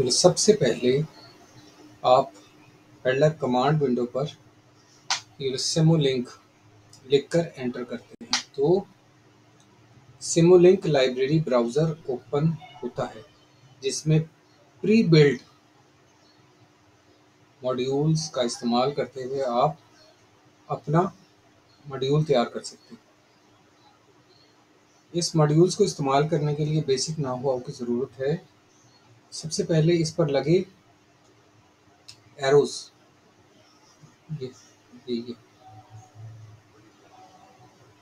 तो सबसे पहले आप पहला कमांड विंडो पर ये सिमुलिंक लिखकर एंटर करते हैं तो सिमुलिंक लाइब्रेरी ब्राउज़र ओपन होता है जिसमें प्री बिल्ड मॉड्यूल्स का इस्तेमाल करते हुए आप अपना मॉड्यूल तैयार कर सकते हैं। इस मॉड्यूल्स को इस्तेमाल करने के लिए बेसिक know-how की ज़रूरत है। सबसे पहले इस पर लगे एरोस ये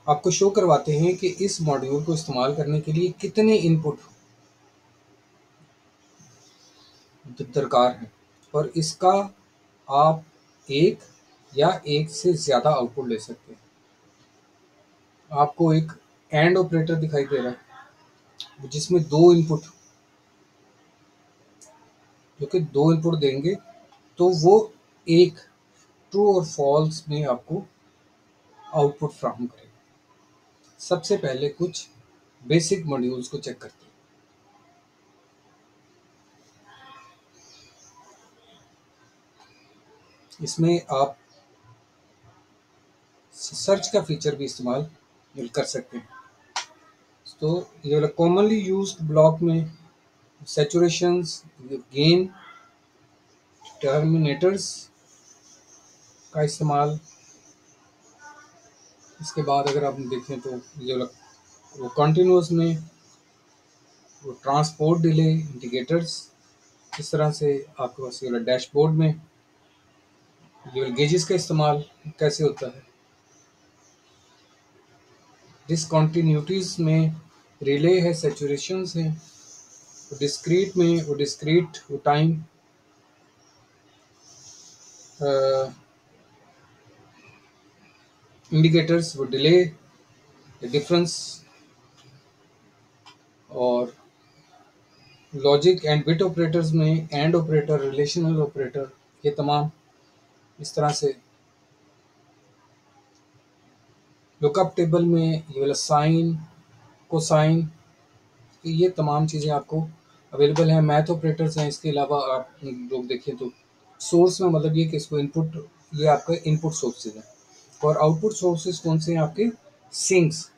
आपको शो करवाते हैं कि इस मॉड्यूल को इस्तेमाल करने के लिए कितने इनपुट दरकार है और इसका आप एक या एक से ज़्यादा आउटपुट ले सकते हैं। आपको एक एंड ऑपरेटर दिखाई दे रहा है जिसमें दो इनपुट देंगे तो वो एक ट्रू और फॉल्स में आपको आउटपुट फ्राहम करेगा। सबसे पहले कुछ बेसिक मॉड्यूल्स को चेक करते हैं। इसमें आप सर्च का फीचर भी इस्तेमाल कर सकते हैं। तो ये वाला कॉमनली यूज्ड ब्लॉक में सैचुरेशंस, गेन, टर्मिनेटर्स का इस्तेमाल। इसके बाद अगर आप देखें तो ये वाला वो कंटिन्यूस में वो ट्रांसपोर्ट डिले इंडिकेटर्स, इस तरह से आपके पास ये वाला डैशबोर्ड में ये वाला गेजेस का इस्तेमाल कैसे होता है। डिसकॉन्टिन्यूटीज में रिले है, सैचुरेशंस हैं, डिस्क्रीट में वो डिस्क्रीट वो टाइम इंडिकेटर्स वो डिले डिफरेंस और लॉजिक एंड बिट ऑपरेटर्स में एंड ऑपरेटर, रिलेशनल ऑपरेटर, ये तमाम इस तरह से। लुकअप टेबल में ये वाला साइन, कोसाइन, ये तमाम चीज़ें आपको अवेलेबल हैं। मैथ ऑपरेटर्स हैं। इसके अलावा आप लोग देखें तो सोर्स में मतलब ये कि इसको इनपुट, ये आपका इनपुट सोर्सेज हैं और आउटपुट सोर्सेज कौन से हैं आपके? सिंक्स,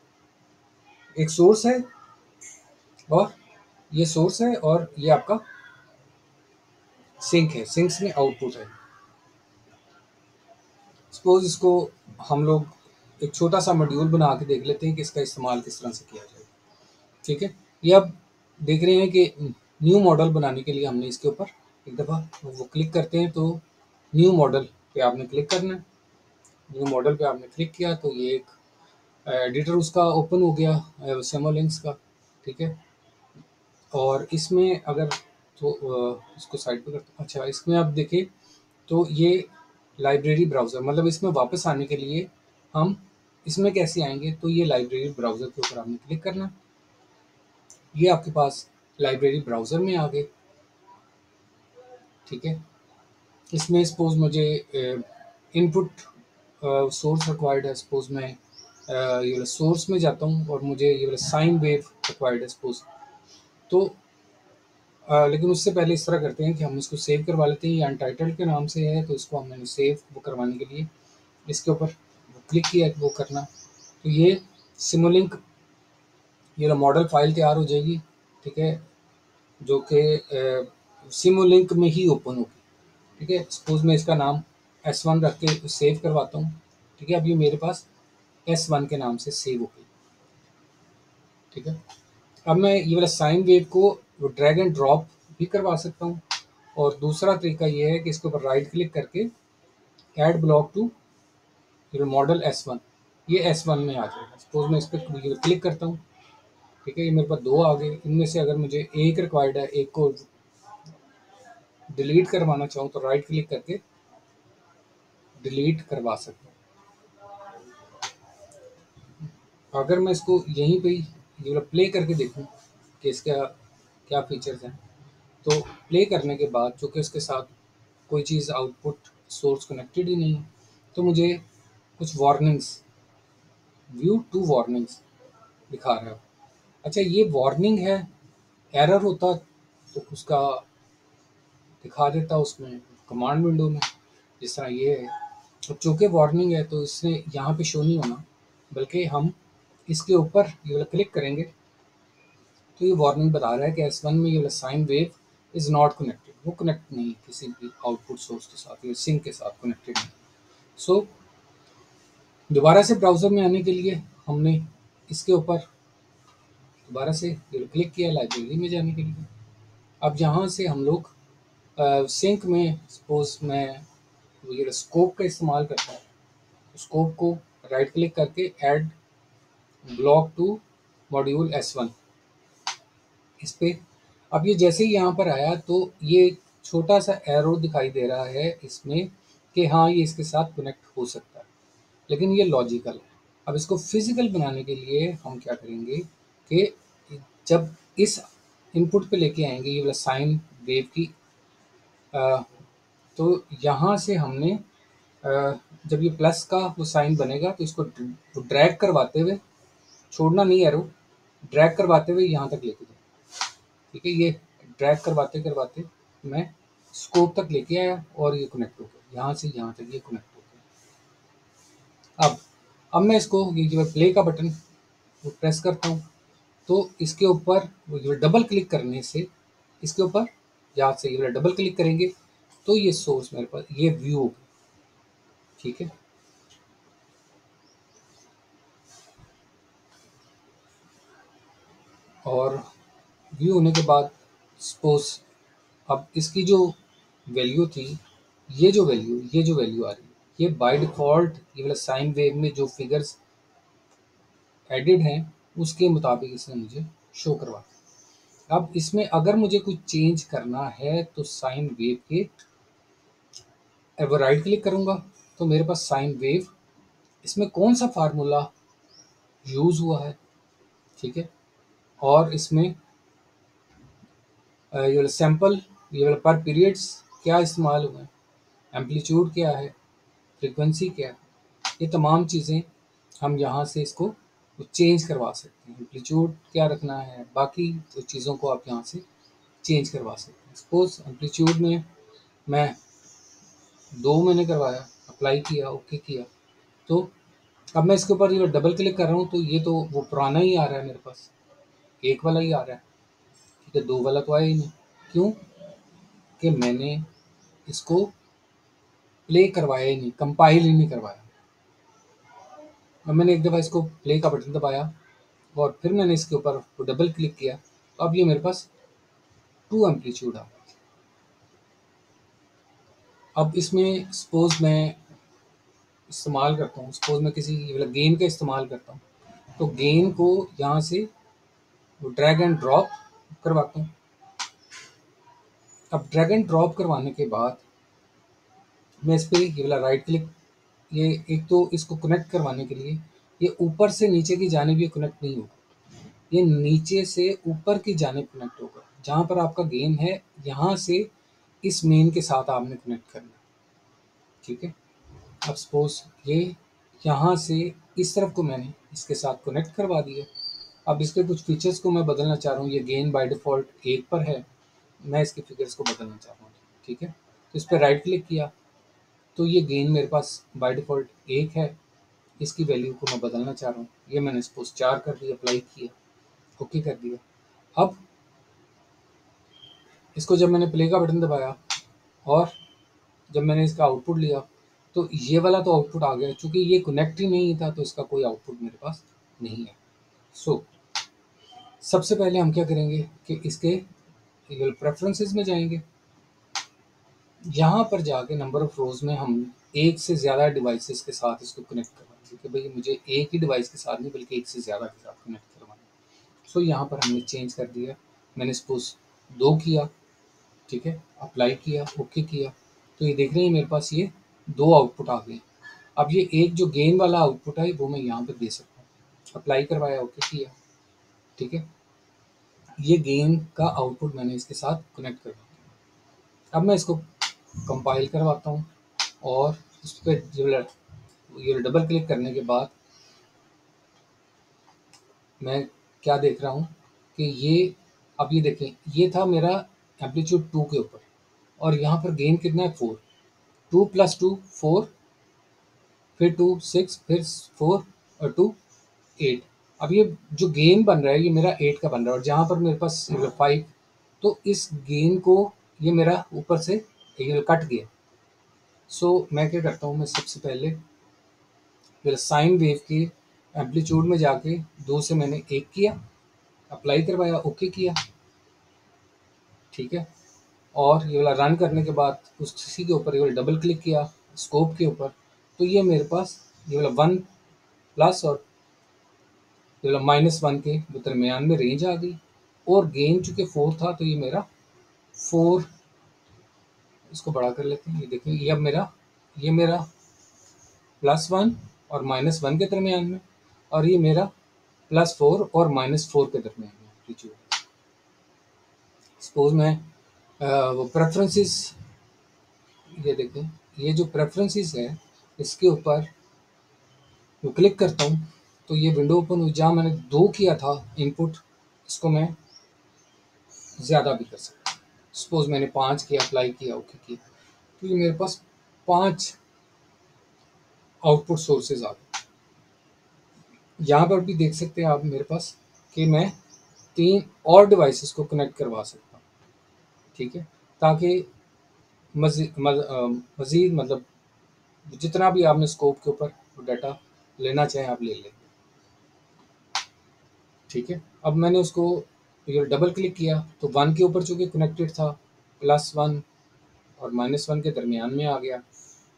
एक सोर्स है और ये सोर्स है और ये आपका सिंक है। सिंक्स में आउटपुट है। सपोज इसको हम लोग एक छोटा सा मॉड्यूल बना के देख लेते हैं कि इसका इस्तेमाल किस तरह से किया जाए। ठीक है, ये अब देख रहे हैं कि न्यू मॉडल बनाने के लिए हमने इसके ऊपर एक दफ़ा वो क्लिक करते हैं तो न्यू मॉडल पे आपने क्लिक करना है। न्यू मॉडल पे आपने क्लिक किया तो ये एक एडिटर उसका ओपन हो गया सिमुलिंक्स का। ठीक है, और इसमें अगर तो इसको साइड पे करते, अच्छा इसमें आप देखें तो ये लाइब्रेरी ब्राउज़र, मतलब इसमें वापस आने के लिए हम इसमें कैसे आएंगे? तो ये लाइब्रेरी ब्राउज़र के ऊपर आपने क्लिक करना। ये आपके पास लाइब्रेरी ब्राउज़र में आ गए। ठीक है, इसमें सपोज मुझे इनपुट सोर्स रिक्वायर्ड है। सपोज मैं ये वाला सोर्स में जाता हूँ और मुझे ये वाला साइन वेव रिक्वायर्ड है सपोज। तो लेकिन उससे पहले इस तरह करते हैं कि हम इसको सेव करवा लेते हैं। ये अनटाइटल्ड के नाम से है तो इसको हमने सेव वो करवाने के लिए इसके ऊपर क्लिक किया वो करना। तो ये सिमुलिंक, ये वाला मॉडल फाइल तैयार हो जाएगी। ठीक है, जो कि सिमुलिंक में ही ओपन होगी। ठीक है, सपोज मैं इसका नाम S1 रख के सेव करवाता हूँ। ठीक है, अब ये मेरे पास S1 के नाम से सेव हो गई। ठीक है, अब मैं ये वाला साइन वेव को ड्रैग एंड ड्रॉप भी करवा सकता हूँ और दूसरा तरीका ये है कि इसके ऊपर राइट क्लिक करके add block to model S1, ये S1 में आ जाएगा। सपोज मैं इस पर क्लिक करता हूँ। ठीक है, ये मेरे पास दो आ गए। इनमें से अगर मुझे एक रिक्वायर्ड है, एक को डिलीट करवाना चाहूँ तो राइट क्लिक करके डिलीट करवा सकता हूँ। अगर मैं इसको यहीं पे ये प्ले करके देखूँ कि इसका क्या फीचर्स हैं, तो प्ले करने के बाद चूँकि इसके साथ कोई चीज़ आउटपुट सोर्स कनेक्टेड ही नहीं है तो मुझे कुछ वार्निंग्स, व्यू टू वार्निंग्स दिखा रहा है। अच्छा, ये वार्निंग है, एरर होता तो उसका दिखा देता उसमें कमांड विंडो में, जिस तरह ये है। अब चूँकि वार्निंग है तो इसने यहाँ पे शो नहीं होना, बल्कि हम इसके ऊपर ये वाला क्लिक करेंगे तो ये वार्निंग बता रहा है कि S1 में ये वाला sine wave is not connected, वो कनेक्ट नहीं किसी भी आउटपुट सोर्स के साथ, ये सिंक के साथ कनेक्टेड नहीं। सो दोबारा से ब्राउज़र में आने के लिए हमने इसके ऊपर दोबारा से क्लिक किया लाइब्रेरी में जाने के लिए। अब यहाँ से हम लोग सिंक में सपोज मैं ये स्कोप का इस्तेमाल करता है, स्कोप को राइट क्लिक करके add block to module S1 इस पे। अब ये जैसे ही यहाँ पर आया तो ये छोटा सा एरो दिखाई दे रहा है इसमें कि हाँ ये इसके साथ कनेक्ट हो सकता है, लेकिन ये लॉजिकल है। अब इसको फिजिकल बनाने के लिए हम क्या करेंगे कि जब इस इनपुट पे लेके आएंगे ये वाला साइन वेव की, तो यहाँ से हमने जब ये प्लस का वो साइन बनेगा तो इसको ड्रैग करवाते हुए, छोड़ना नहीं एरो, ड्रैग करवाते हुए यहाँ तक लेके जाए। ठीक है, ये ड्रैग करवाते करवाते मैं स्कोप तक लेके आया और ये कनेक्ट हो गया, यहाँ से यहाँ तक ये कनेक्ट हो गया। अब मैं इसको ये जो प्ले का बटन वो प्रेस करता हूँ तो इसके ऊपर वो जो डबल क्लिक करने से इसके ऊपर यहाँ से ये डबल क्लिक करेंगे तो ये सोर्स मेरे पास ये व्यू होगा। ठीक है, और व्यू होने के बाद सपोज अब इसकी जो वैल्यू थी, ये जो वैल्यू आ रही है, ये बाय डिफ़ॉल्ट ये वाला साइन वेव में जो फिगर्स एडेड हैं उसके मुताबिक इसने मुझे शो करवा। अब इसमें अगर मुझे कुछ चेंज करना है तो साइन वेव के अब राइट क्लिक करूँगा तो मेरे पास साइन वेव, इसमें कौन सा फार्मूला यूज़ हुआ है, ठीक है, और इसमें ये वाला सैंपल, ये वाला पर पीरियड्स क्या इस्तेमाल हुए हैं, एम्पलीट्यूड क्या है, फ्रीक्वेंसी क्या है, ये तमाम चीज़ें हम यहाँ से इसको चेंज करवा सकते हैं। एम्पलीट्यूड क्या रखना है, बाकी तो चीज़ों को आप यहाँ से चेंज करवा सकते हैं। सपोज एम्पलीट्यूड में मैं 2 मैंने करवाया, अप्लाई किया, ओके किया, तो अब मैं इसके ऊपर ये डबल क्लिक कर रहा हूँ तो ये तो वो पुराना ही आ रहा है मेरे पास, 1 वाला ही आ रहा है। ठीक है, 2 वाला तो आया ही नहीं। क्यों? कि मैंने इसको प्ले करवाया ही नहीं, कंपाइल ही नहीं करवाया। अब मैंने एक दफ़ा इसको प्ले का बटन दबाया और फिर मैंने इसके ऊपर डबल क्लिक किया तो अब ये मेरे पास 2 एम्पलीट्यूड आ गया। अब इसमें सपोज मैं इस्तेमाल करता हूँ, सपोज मैं किसी मतलब गेन का इस्तेमाल करता हूँ तो गेन को यहाँ से ड्रैग एंड ड्रॉप करवाता हूँ। अब ड्रैग एंड ड्रॉप करवाने के बाद मैं इस पर ये वाला राइट क्लिक, ये एक तो इसको कनेक्ट करवाने के लिए ये ऊपर से नीचे की जानिब ये कनेक्ट नहीं होगा, ये नीचे से ऊपर की जानिब कनेक्ट होगा। जहाँ पर आपका गेन है यहाँ से इस मेन के साथ आपने कनेक्ट करना। ठीक है, अब सपोज ये यहाँ से इस तरफ को मैंने इसके साथ कनेक्ट करवा दिया। अब इसके कुछ फीचर्स को मैं बदलना चाह रहा हूँ, ये गेन बाय डिफ़ॉल्ट 1 पर है, मैं इसके फिगर्स को बदलना चाह रहा हूँ। ठीक है, तो इस पर राइट क्लिक किया तो ये गेन मेरे पास बाय डिफ़ॉल्ट 1 है, इसकी वैल्यू को मैं बदलना चाह रहा हूँ, ये मैंने सपोज 4 कर दिया, अप्लाई किया, ओके कर दिया। अब इसको जब मैंने प्ले का बटन दबाया और जब मैंने इसका आउटपुट लिया तो ये वाला तो आउटपुट आ गया, चूँकि ये कनेक्ट ही नहीं था तो इसका कोई आउटपुट मेरे पास नहीं है। सो सबसे पहले हम क्या करेंगे कि इसके प्रेफरेंसेस में जाएंगे, यहाँ पर जाके नंबर ऑफ़ रोज़ में हम एक से ज़्यादा डिवाइसेस के साथ इसको कनेक्ट करवाएंगे कि भाई मुझे एक ही डिवाइस के साथ नहीं बल्कि एक से ज़्यादा के साथ कनेक्ट करवाना है। सो यहाँ पर हमने चेंज कर दिया, मैंने सपोज 2 किया, ठीक है, अप्लाई किया, ओके किया, तो ये देख रहे हैं मेरे पास ये 2 आउटपुट आ गए। अब ये एक जो गेन वाला आउटपुट है वो मैं यहाँ पे दे सकता हूँ, अप्लाई करवाया, ओके किया, ठीक है, ये गेन का आउटपुट मैंने इसके साथ कनेक्ट करवा दिया। अब मैं इसको कंपाइल करवाता हूँ और इस पर ये डबल क्लिक करने के बाद मैं क्या देख रहा हूँ कि ये, अब ये देखें, ये था मेरा एम्पलीट्यूड 2 के ऊपर और यहाँ पर गेन कितना है 4, 2 + 2 4, फिर 2 6, फिर 4 और 2 8। अब ये जो गेन बन रहा है ये मेरा 8 का बन रहा है, और जहाँ पर मेरे पास 5, तो इस गेन को ये मेरा ऊपर से ये कट गया। सो मैं क्या करता हूँ, मैं सबसे पहले फिर साइन वेव के एम्पलीट्यूड में जाके 2 से मैंने 1 किया, अप्लाई करवाया, ओके किया, ठीक है। और ये वाला रन करने के बाद उसी के ऊपर ये वाला डबल क्लिक किया स्कोप के ऊपर, तो ये मेरे पास ये वाला 1 प्लस और ये वाला -1 के दरमियान में रेंज आ गई। और गेन चूँकि 4 था तो ये मेरा 4, इसको बड़ा कर लेते हैं, ये देखिए ये अब ये मेरा +1 और -1 के दरमियान में, और ये मेरा +4 और -4 के दरमियान में एम्पलीट्यूड। सपोज मैं वो प्रेफरेंसेस, ये देखें, ये जो प्रेफरेंसेस है इसके ऊपर जो क्लिक करता हूँ तो ये विंडो ओपन हुई, जहाँ मैंने 2 किया था इनपुट, इसको मैं ज़्यादा भी कर सकता हूँ। सपोज मैंने 5 किया, अप्लाई किया, ओके किया, तो ये मेरे पास 5 आउटपुट सोर्सेज आ गए। यहाँ पर भी देख सकते हैं आप मेरे पास कि मैं 3 और डिवाइसेस को कनेक्ट करवा सकता हूँ, ठीक है, ताकि मज़ीद मतलब जितना भी आपने स्कोप के ऊपर डाटा लेना चाहें आप ले लें, ठीक है। अब मैंने उसको ये डबल क्लिक किया तो 1 के ऊपर चूँकि कनेक्टेड था, +1 और -1 के दरमियान में आ गया,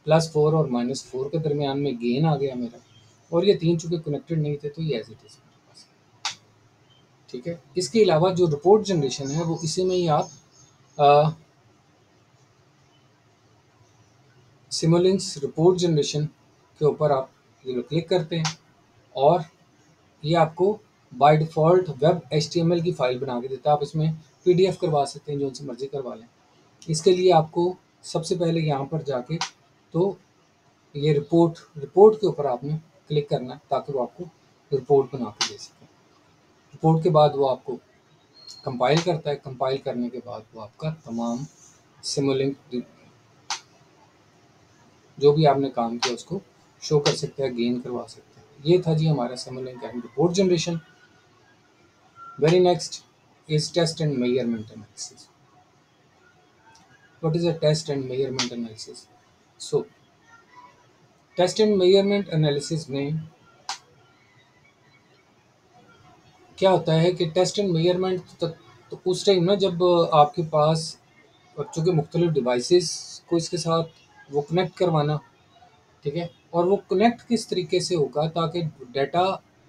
+4 और -4 के दरमियान में गेन आ गया मेरा, और ये 3 चूँकि कनेक्टेड नहीं थे तो ये एज इट इज़ मेरे पास, ठीक है। इसके अलावा जो रिपोर्ट जनरेशन है वो इसी में ही आप सिमुलिंक्स रिपोर्ट जनरेशन के ऊपर आप ये क्लिक करते हैं, और ये आपको बाय डिफ़ॉल्ट वेब HTML की फ़ाइल बना के देता है। आप इसमें PDF करवा सकते हैं, जो से मर्ज़ी करवा लें। इसके लिए आपको सबसे पहले यहाँ पर जाके तो ये रिपोर्ट के ऊपर आपने क्लिक करना है, ताकि वो आपको रिपोर्ट बना के दे सके। रिपोर्ट के बाद वो आपको कंपाइल करता है, कंपाइल करने के बाद वो आपका तमाम सिमुलिंक जो भी आपने काम किया उसको शो कर सकता है, गेन करवा सकता है। ये था जी हमारा Simulink and report generation. Very next is test and measurement analysis. What is a test and measurement analysis? So, test and measurement analysis में क्या होता है कि टेस्ट एंड मेजरमेंट तो उस टाइम ना जब आपके पास बच्चों के मुख्तलिफ डिवाइसेस को इसके साथ वो कनेक्ट करवाना, ठीक है, और वो कनेक्ट किस तरीके से होगा ताकि डाटा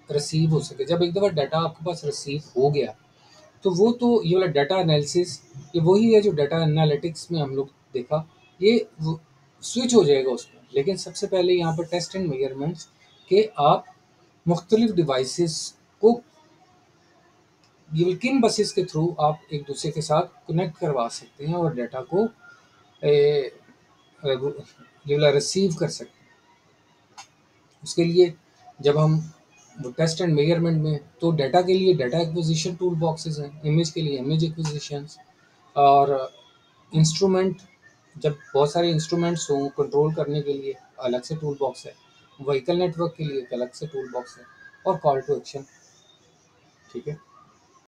रिसीव हो सके। जब एक दफ़ा डाटा आपके पास रिसीव हो गया तो वो तो ये वाला डाटा एनालिसिस ये वही है जो डाटा एनालिटिक्स में हम लोग देखा, ये स्विच हो जाएगा उसमें। लेकिन सबसे पहले यहाँ पर टेस्ट एंड मेजरमेंट्स के आप मुख्तलिफ डिवाइसेस को ये किन बसेस के थ्रू आप एक दूसरे के साथ कनेक्ट करवा सकते हैं और डाटा को ये वाला रिसीव कर सकते हैं। उसके लिए जब हम वो टेस्ट एंड मेजरमेंट में तो डाटा के लिए डाटा एक्विजिशन टूल बॉक्सेस हैं, इमेज के लिए इमेज एक्विजिशंस, और इंस्ट्रूमेंट जब बहुत सारे इंस्ट्रूमेंट्स हों कंट्रोल करने के लिए अलग से टूल बॉक्स है, व्हीकल नेटवर्क के लिए एक अलग से टूल बॉक्स है, और कॉल टू एक्शन, ठीक है।